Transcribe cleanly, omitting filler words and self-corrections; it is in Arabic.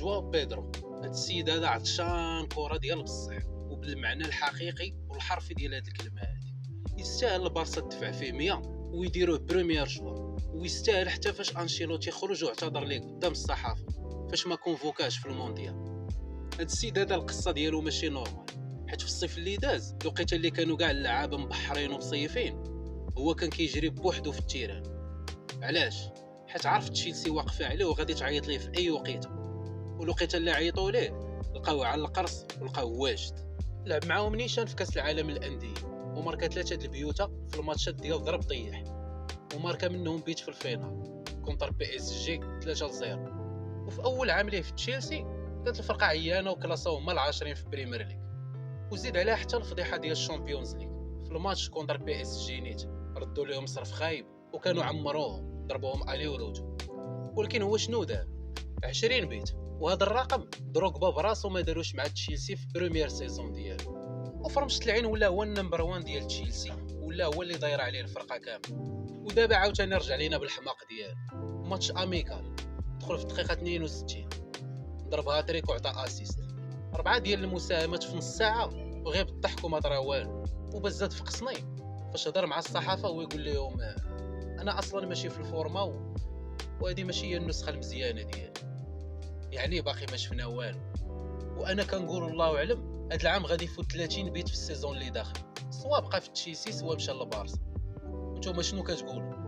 جوا بيدرو. هاد السيد هذا عطشان كره ديال بصح، وبالمعنى الحقيقي والحرفي ديال هاد الكلمه هادي. يستاهل البارسا تدفع فيه 100 ويديروه بريمير جوا، ويستاهل حتى فاش انشيلوتي خرج واعتذر ليه قدام الصحافه فاش ما كونفوكاش في المونديال. هاد السيد هذا القصه ديالو ماشي نورمال، حيت في الصيف اللي داز الوقيته اللي كانوا كاع اللعابه مبحرين ومصيفين هو كان كيجري بوحدو في التيران. علاش؟ حيت عرف تشيلسي واقفه عليه وغادي تعيط ليه في اي وقيته، والوقيته اللي عيطوا ليه لقاوه على القرص ولقاوه واجد. لعب معاهم نيشان في كاس العالم للانديه وماركا 3 د البيوتا في الماتشات ديال ضرب طيح، وماركا منهم بيت في الفينال كونتر بي اس جي 3-0. وفي اول عام ليه في تشيلسي كانت الفرقه عيانه وكلاساو هما العاشرين في بريمير ليغ. وزيد عليها حتى الفضيحه ديال الشامبيونز ليغ في الماتش كونتر بي اس جي نيت، ردوا لهم صرف خايب وكانوا عمروهم ضربوهم الي وروتو. ولكن هو شنو دار؟ 20 بيت، وهذا الرقم دروغبا براسو ما داروش مع تشيلسي في بريمير سيزون ديالو. وفرمشت العين ولا هو النمبر 1 ديال تشيلسي، ولا هو اللي داير عليه الفرقه كامله. ودابا عاوتاني رجع لينا بالحماق ديالو. ماتش اميكال دخل في الدقيقه 62 ضرب هاتريك وعطى اسيست، 4 ديال المساهمات في نص ساعه وغيب الضحك وما طرا والو. وبزاد في قصني فاش هضر مع الصحافه ويقول لهم انا اصلا ماشي في الفورما وهذه ماشي هي النسخه المزيانه ديالي، يعني باقي ما شفنا والو. وانا كنقول الله اعلم هذا العام غادي يفوت 30 بيت في السيزون اللي داخل، سواء بقى في تشيلسي سواء مشى للبارسا. نتوما شنو كتقولوا؟